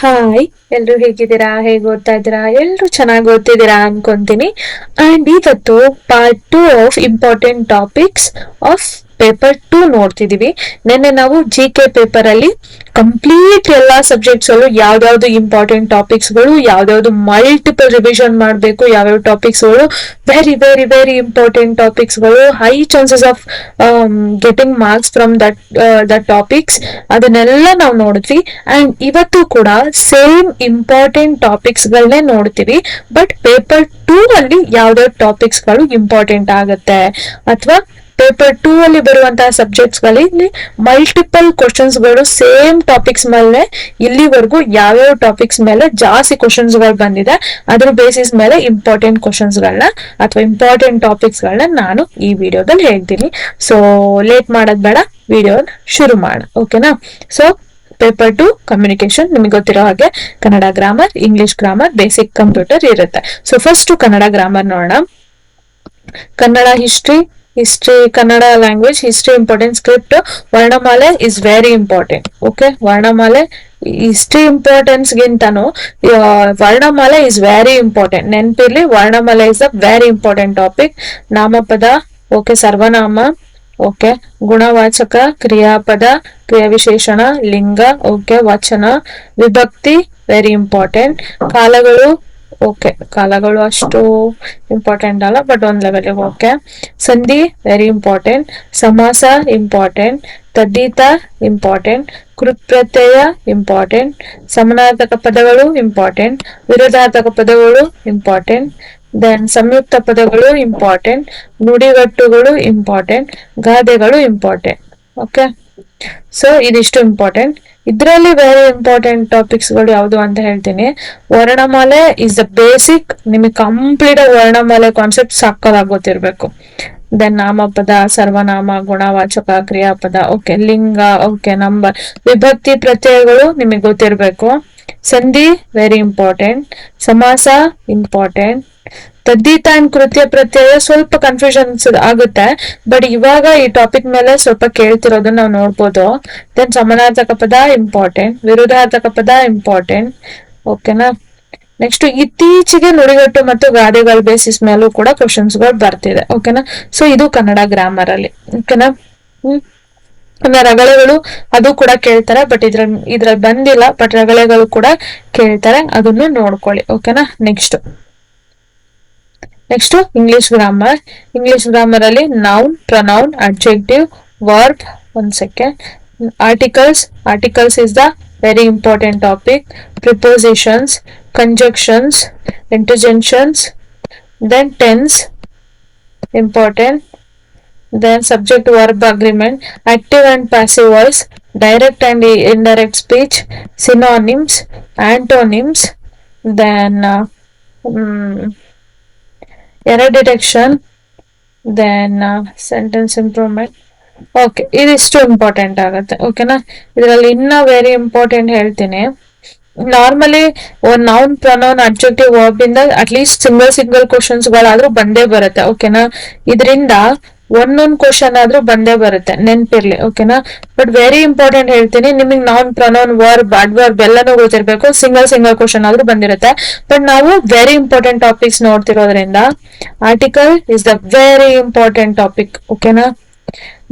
Hi, ಎಲ್ರು ಹೇಗಿದ್ದೀರಾ? ಹೇಗ್ ಓದ್ತಾ ಇದ್ದೀರಾ? ಎಲ್ರು ಚೆನ್ನಾಗಿ ಓದ್ತಿದ್ದೀರಾ ಅನ್ಕೊಂತೀನಿ. ಅಂಡ್ ಇವತ್ತು part 2 of important topics of paper 2 ನೋಡ್ತಿದೀವಿ. ನಿನ್ನೆ ನಾವು GK ಪೇಪರ್ ಅಲ್ಲಿ ಕಂಪ್ಲೀಟ್ ಎಲ್ಲಾ ಸಬ್ಜೆಕ್ಟ್ಸ್ ಅಲ್ಲೂ ಯಾವ್ದಾವ್ದು ಇಂಪಾರ್ಟೆಂಟ್ ಟಾಪಿಕ್ಸ್ ಗಳು, ಯಾವ್ದಾವ್ದು ಮಲ್ಟಿಪಲ್ ರಿವಿಷನ್ ಮಾಡ್ಬೇಕು, ಯಾವ್ಯಾವ ಟಾಪಿಕ್ಸ್ ಗಳು very very very important topics ಗಳು, high chances of getting marks from that topics, ಅದನ್ನೆಲ್ಲ ನಾವು ನೋಡಿದ್ವಿ. ಅಂಡ್ ಇವತ್ತು ಕೂಡ ಸೇಮ್ ಇಂಪಾರ್ಟೆಂಟ್ ಟಾಪಿಕ್ಸ್ ಗಳನ್ನೇ ನೋಡ್ತೀವಿ. ಬಟ್ ಪೇಪರ್ 2 ಅಲ್ಲಿ ಯಾವ್ದಾವ್ ಟಾಪಿಕ್ಸ್ ಗಳು ಇಂಪಾರ್ಟೆಂಟ್ ಆಗುತ್ತೆ, ಅಥವಾ ಪೇಪರ್ 2 ಅಲ್ಲಿ ಬರುವಂತಹ ಸಬ್ಜೆಕ್ಟ್ಸ್ ಗಳಲ್ಲಿ ಮಲ್ಟಿಪಲ್ ಕ್ವಶನ್ಸ್ ಗಳು ಸೇಮ್ ಟಾಪಿಕ್ಸ್ ಮೇಲೆ ಇಲ್ಲಿವರೆಗೂ ಯಾವ್ಯಾವ ಟಾಪಿಕ್ಸ್ ಮೇಲೆ ಜಾಸ್ತಿ ಕ್ವಶನ್ಸ್ ಗಳು ಬಂದಿದೆ, ಅದ್ರ ಬೇಸಿಸ್ ಮೇಲೆ ಇಂಪಾರ್ಟೆಂಟ್ ಕ್ವಶನ್ಸ್ ಗಳನ್ನ ಅಥವಾ ಇಂಪಾರ್ಟೆಂಟ್ ಟಾಪಿಕ್ಸ್ ಗಳನ್ನ ನಾನು ಈ ವಿಡಿಯೋದಲ್ಲಿ ಹೇಳ್ತೀನಿ. ಸೊ ಲೇಟ್ ಮಾಡೋದ್ ಬೇಡ, ವಿಡಿಯೋ ಶುರು ಮಾಡ. ಓಕೆನಾ? ಸೊ ಪೇಪರ್ 2 ಕಮ್ಯುನಿಕೇಶನ್, ನಿಮಗೆ ಗೊತ್ತಿರೋ ಹಾಗೆ Kannada grammar, English grammar, basic computer ಇರುತ್ತೆ. ಸೊ ಫಸ್ಟ್ ಕನ್ನಡ ಗ್ರಾಮರ್ ನೋಡೋಣ. Kannada history Kannada language history important. Script ವರ್ಣಮಾಲೆ ಇಸ್ ವೆರಿ ಇಂಪಾರ್ಟೆಂಟ್. ಓಕೆ, ವರ್ಣಮಾಲೆ ಹಿಸ್ಟ್ರಿ ಇಂಪಾರ್ಟೆನ್ಸ್ ಗಿಂತನೂ ವರ್ಣಮಾಲೆ ಇಸ್ ವೆರಿ ಇಂಪಾರ್ಟೆಂಟ್. ನೆನ್ಪಿರ್ಲಿ, ವರ್ಣಮಾಲೆ is a very important topic. ನಾಮಪದ, ಓಕೆ, ಸರ್ವನಾಮ, ಓಕೆ, ಗುಣವಾಚಕ, ಕ್ರಿಯಾಪದ, ಕ್ರಿಯಾವಿಶೇಷಣ, ಲಿಂಗ, ಓಕೆ, ವಚನ, ವಿಭಕ್ತಿ ವೆರಿ ಇಂಪಾರ್ಟೆಂಟ್. ಕಾಲಗಳು, ಓಕೆ, ಕಾಲಗಳು ಅಷ್ಟು ಇಂಪಾರ್ಟೆಂಟ್ ಅಲ್ಲ, ಬಟ್ ಒಂದ್ ಲೆವೆಲ್. ಓಕೆ, ಸಂಧಿ ವೆರಿ ಇಂಪಾರ್ಟೆಂಟ್. ಸಮಾಸ ಇಂಪಾರ್ಟೆಂಟ್. ತದ್ದಿತ ಇಂಪಾರ್ಟೆಂಟ್. ಕೃತ್ ಪ್ರತ್ಯಯ ಇಂಪಾರ್ಟೆಂಟ್. ಸಮಾನಾರ್ಥಕ ಪದಗಳು ಇಂಪಾರ್ಟೆಂಟ್. ವಿರೋಧಾರ್ಥಕ ಪದಗಳು ಇಂಪಾರ್ಟೆಂಟ್. ದೆನ್ ಸಂಯುಕ್ತ ಪದಗಳು ಇಂಪಾರ್ಟೆಂಟ್. ನುಡಿಗಟ್ಟುಗಳು ಇಂಪಾರ್ಟೆಂಟ್. ಗಾದೆಗಳು ಇಂಪಾರ್ಟೆಂಟ್. ಓಕೆ, ಸೊ ಇದಿಷ್ಟು ಇಂಪಾರ್ಟೆಂಟ್. ಇದರಲ್ಲಿ ವೆರಿ ಇಂಪಾರ್ಟೆಂಟ್ ಟಾಪಿಕ್ಸ್ ಗಳು ಯಾವ್ದು ಅಂತ ಹೇಳ್ತೀನಿ. ವರ್ಣಮಾಲೆ ಇಸ್ ದ ಬೇಸಿಕ್. ನಿಮಗೆ ಕಂಪ್ಲೀಟ್ ವರ್ಣಮಾಲೆ ಕಾನ್ಸೆಪ್ಟ್ ಸಾಕಾಗಿ ಗೊತ್ತಿರ್ಬೇಕು. ದೆನ್ ನಾಮಪದ, ಸರ್ವನಾಮ, ಗುಣವಾಚಕ, ಕ್ರಿಯಾಪದ, ಓಕೆ, ಲಿಂಗ, ಓಕೆ, ನಂಬರ್, ವಿಭಕ್ತಿ ಪ್ರತ್ಯಯಗಳು ನಿಮಗೆ ಗೊತ್ತಿರ್ಬೇಕು. ಸಂಧಿ ವೆರಿ ಇಂಪಾರ್ಟೆಂಟ್. ಸಮಾಸ ಇಂಪಾರ್ಟೆಂಟ್. ತದ್ದಿತ ಅಂಡ್ ಕೃತ್ಯ ಪ್ರತ್ಯಯ ಸ್ವಲ್ಪ ಕನ್ಫ್ಯೂಷನ್ಸ್ ಆಗುತ್ತೆ, ಬಟ್ ಇವಾಗ ಈ ಟಾಪಿಕ್ ಮೇಲೆ ಸ್ವಲ್ಪ ಕೇಳ್ತಿರೋದನ್ನ ನಾವು ನೋಡ್ಬೋದು. ದೆನ್ ಸಮಾನಾರ್ಥಕ ಪದ ಇಂಪಾರ್ಟೆಂಟ್. ವಿರುದ್ಧಾರ್ಥಕ ಪದ ಇಂಪಾರ್ಟೆಂಟ್. ಓಕೆನಾ? ನೆಕ್ಸ್ಟ್ ಇತ್ತೀಚೆಗೆ ನುಡಿಗಟ್ಟು ಮತ್ತು ಗಾದೆಗಳ ಬೇಸಿಸ್ ಮೇಲೂ ಕೂಡ ಕ್ವಶನ್ಸ್ ಗಳು ಬರ್ತಿದೆ. ಓಕೆನಾ? ಸೊ ಇದು ಕನ್ನಡ ಗ್ರಾಮರ್ ಅಲ್ಲಿ. ಓಕೆನಾ? ರಗಳೆಗಳು ಅದು ಕೂಡ ಕೇಳ್ತಾರೆ, ಬಟ್ ಇದ್ರಲ್ಲಿ ಬಂದಿಲ್ಲ, ಬಟ್ ರಗಳೆಗಳು ಕೂಡ ಕೇಳ್ತಾರೆ, ಅದನ್ನು ನೋಡ್ಕೊಳ್ಳಿ. ಓಕೆನಾ? Next English grammar. English grammar ಅಲ್ಲಿ ನೌನ್, ಪ್ರನೌನ್, ಅಡ್ಜೆಕ್ಟಿವ್, ವರ್ಬ್, ಒಂದ್ second, articles is the very important topic. Prepositions, conjunctions, interjections, then tense important. Then subject verb agreement, active and passive voice, direct and indirect speech, synonyms, antonyms, then error detection, then sentence improvement. Okay, ಇದಿಷ್ಟು important ಆಗುತ್ತೆ. ಓಕೆನಾ? ಇದರಲ್ಲಿ ಇನ್ನ very important ಹೇಳ್ತೀನಿ. Normally noun, pronoun, adjective, verb ಇಂದ at least single questions ಗಳಾದ್ರೂ ಬಂದೇ ಬರುತ್ತೆ. ಓಕೆನಾ? ಇದರಿಂದ ಒಂದೊಂದ್ ಕ್ವಶನ್ ಆದ್ರೂ ಬಂದೇ ಬರುತ್ತೆ, ನೆನ್ಪಿರ್ಲಿ. ಓಕೆನಾ? ಬಟ್ ವೆರಿ ಇಂಪಾರ್ಟೆಂಟ್ ಹೇಳ್ತೀನಿ, ನಿಮಗೆ ನೌನ್, ಪ್ರನೌನ್, ವರ್ಬ್, ಅಡ್ವರ್ಬ್ ಎಲ್ಲಾನು ಗೊತ್ತಿರ್ಬೇಕು. ಸಿಂಗಲ್ ಕ್ವಶನ್ ಆದ್ರೂ ಬಂದಿರುತ್ತೆ. ಬಟ್ ನಾವು ವೆರಿ ಇಂಪಾರ್ಟೆಂಟ್ ಟಾಪಿಕ್ಸ್ ನೋಡ್ತಿರೋದ್ರಿಂದ article is the very important topic. ಓಕೆನಾ?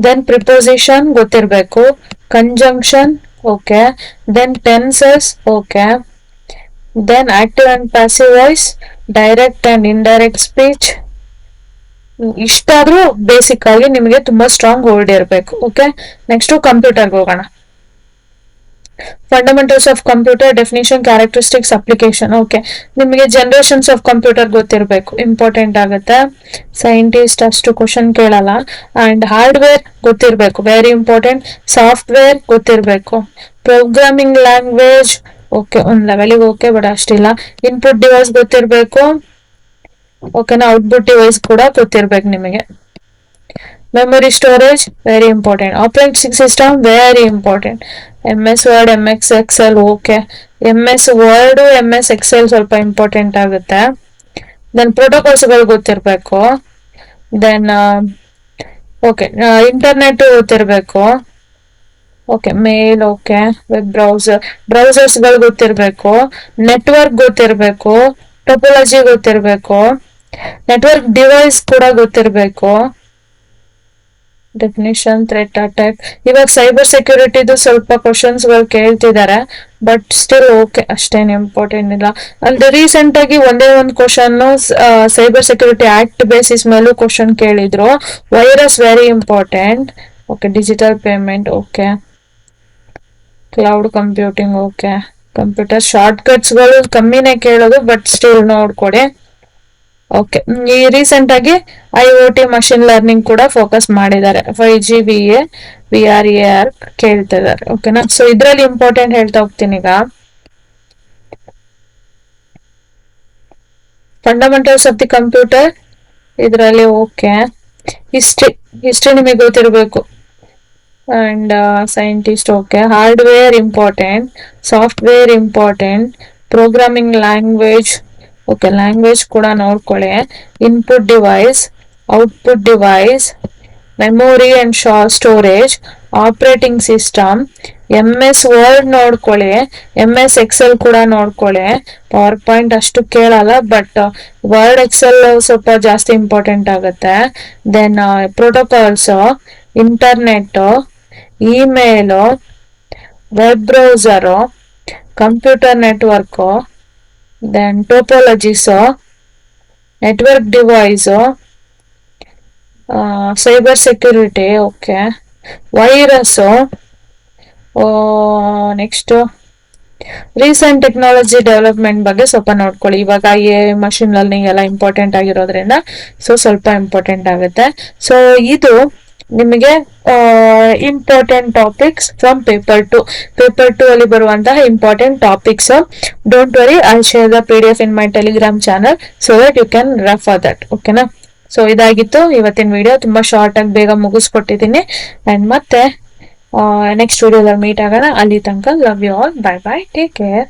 ದೆನ್ ಪ್ರಿಪೋಸಿಷನ್ ಗೊತ್ತಿರ್ಬೇಕು. Conjunction, okay. Then tenses, okay. Then active and passive voice, direct and indirect speech. ಇಷ್ಟಾದ್ರೂ basic ಆಗಿ ನಿಮಗೆ ತುಂಬಾ ಸ್ಟ್ರಾಂಗ್ ಹೋಲ್ಡ್ ಇರಬೇಕು. ಓಕೆ, ನೆಕ್ಸ್ಟ್ ಕಂಪ್ಯೂಟರ್ಗೆ ಹೋಗೋಣ. Fundamentals of computer, definition, characteristics, application. Okay, ನಿಮಗೆ ಜನರೇಷನ್ಸ್ ಆಫ್ ಕಂಪ್ಯೂಟರ್ ಗೊತ್ತಿರಬೇಕು, ಇಂಪಾರ್ಟೆಂಟ್ ಆಗುತ್ತೆ. ಸೈಂಟಿಸ್ಟ್ ಅಷ್ಟು ಕ್ವಶನ್ ಕೇಳಲ್ಲ. ಅಂಡ್ ಹಾರ್ಡ್ವೇರ್ ಗೊತ್ತಿರಬೇಕು, ವೆರಿ ಇಂಪಾರ್ಟೆಂಟ್. ಸಾಫ್ಟ್ವೇರ್ ಗೊತ್ತಿರಬೇಕು. ಪ್ರೋಗ್ರಾಮಿಂಗ್ ಲ್ಯಾಂಗ್ವೇಜ್, ಓಕೆ, ಒಂದ್ ಲೆವೆಲಿಗೆ ಓಕೆ, ಬಟ್ ಅಷ್ಟಿಲ್ಲ. ಇನ್ಪುಟ್ ಡಿವೈಸ್ ಗೊತ್ತಿರಬೇಕು. ಓಕೆನಾ? ಔಟ್ಪುಟ್ ಡಿವೈಸ್ ಕೂಡ ಗೊತ್ತಿರ್ಬೇಕು ನಿಮಗೆ. Memory storage very important. Operating system very important. MS word, MS excel, okay. MS word, MS excel ಸ್ವಲ್ಪ ಇಂಪಾರ್ಟೆಂಟ್ ಆಗುತ್ತೆ. ದೆನ್ ಪ್ರೋಟೋಕಾಲ್ಸ್ ಗಳು ಗೊತ್ತಿರ್ಬೇಕು. ದೆನ್ ಓಕೆ, ಇಂಟರ್ನೆಟ್ ಗೊತ್ತಿರ್ಬೇಕು. Okay mail, okay web browsers ಗಳು ಗೊತ್ತಿರ್ಬೇಕು, ನೆಟ್ವರ್ಕ್ ಗೊತ್ತಿರ್ಬೇಕು, ಟೋಪೋಲಜಿ ಗೊತ್ತಿರ್ಬೇಕು, ನೆಟ್ವರ್ಕ್ ಡಿವೈಸ್ ಕೂಡ ಗೊತ್ತಿರ್ಬೇಕು, ಡೆಫಿನಿಷನ್, ಥ್ರೆಟ್ ಅಟ್ಯಾಕ್. ಇವಾಗ ಸೈಬರ್ ಸೆಕ್ಯೂರಿಟಿದು ಸ್ವಲ್ಪ ಕ್ವಶನ್ಸ್ ಗಳು ಕೇಳ್ತಿದ್ದಾರೆ, ಬಟ್ ಸ್ಟಿಲ್ ಓಕೆ, ಅಷ್ಟೇನು ಇಂಪಾರ್ಟೆಂಟ್ ಇಲ್ಲ. ಅಂದ್ರೆ ರೀಸೆಂಟ್ ಆಗಿ ಒಂದೇ ಒಂದು question cyber security act basis ಮೇಲೂ ಕ್ವಶನ್ ಕೇಳಿದ್ರು. Virus very important. Okay digital payment, okay cloud computing, okay computer short cuts ಗಳು ಕಮ್ಮಿನೇ ಕೇಳೋದು, ಬಟ್ ಸ್ಟಿಲ್ ನೋಡ್ಕೊಡಿ. ಓಕೆ ಈ ರೀಸೆಂಟ್ ಆಗಿ IoT ಮಷಿನ್ ಲರ್ನಿಂಗ್ ಕೂಡ ಫೋಕಸ್ ಮಾಡಿದ್ದಾರೆ. 5G VRAR ಕೇಳ್ತಾ ಇದಾರೆ. ಓಕೆನಾ, ಸೊ ಇದ್ರಲ್ಲಿ ಇಂಪಾರ್ಟೆಂಟ್ ಹೇಳ್ತಾ ಹೋಗ್ತೀನಿ. ಈಗ ಫಂಡಮೆಂಟಲ್ಸ್ ಆಫ್ ದಿ ಕಂಪ್ಯೂಟರ್ ಇದರಲ್ಲಿ ಓಕೆ. ಹಿಸ್ಟ್ರಿ ನಿಮಗೆ ಗೊತ್ತಿರಬೇಕು. And scientist, okay hardware important, software important, programming language, okay language ಕೂಡ ನೋಡ್ಕೊಳ್ಳಿ. Input device, output device, memory and storage, operating system, MS word ನೋಡ್ಕೊಳ್ಳಿ, MS ಎಕ್ಸೆಲ್ ಕೂಡ ನೋಡ್ಕೊಳ್ಳಿ. ಪವರ್ ಪಾಯಿಂಟ್ ಅಷ್ಟು ಕೇಳಲ್ಲ, ಬಟ್ ವರ್ಡ್ ಎಕ್ಸೆಲ್ ಸ್ವಲ್ಪ ಜಾಸ್ತಿ ಇಂಪಾರ್ಟೆಂಟ್ ಆಗುತ್ತೆ. Then protocols, internet, email, web browser, computer network, then topologies, network device, cyber security, okay virus, next recent technology development ಬಗ್ಗೆ ಸ್ವಲ್ಪ ನೋಡ್ಕೊಳ್ಳಿ. ಇವಾಗ ಮಷಿನ್ ಲರ್ನಿಂಗ್ ಎಲ್ಲ ಇಂಪಾರ್ಟೆಂಟ್ ಆಗಿರೋದ್ರಿಂದ ಸೊ ಸ್ವಲ್ಪ ಇಂಪಾರ್ಟೆಂಟ್ ಆಗುತ್ತೆ. ಸೊ ಇದು ನಿಮಗೆ ಇಂಪಾರ್ಟೆಂಟ್ ಟಾಪಿಕ್ಸ್ ಫ್ರಮ್ ಪೇಪರ್ 2 ಅಲ್ಲಿ ಬರುವಂತಹ important topics. Don't worry, I share the PDF in my Telegram channel so that you can refer that. ಓಕೆನಾ, ಸೊ ಇದಾಗಿತ್ತು ಇವತ್ತಿನ ವಿಡಿಯೋ. ತುಂಬಾ ಶಾರ್ಟ್ ಆಗಿ ಬೇಗ ಮುಗಿಸ್ಕೊಟ್ಟಿದ್ದೀನಿ. ಅಂಡ್ ಮತ್ತೆ ನೆಕ್ಸ್ಟ್ ವಿಡಿಯೋದಲ್ಲಿ ಮೀಟ್ ಆಗೋಣ. ಅಲ್ಲಿ ತನಕ love you all, bye bye, take care.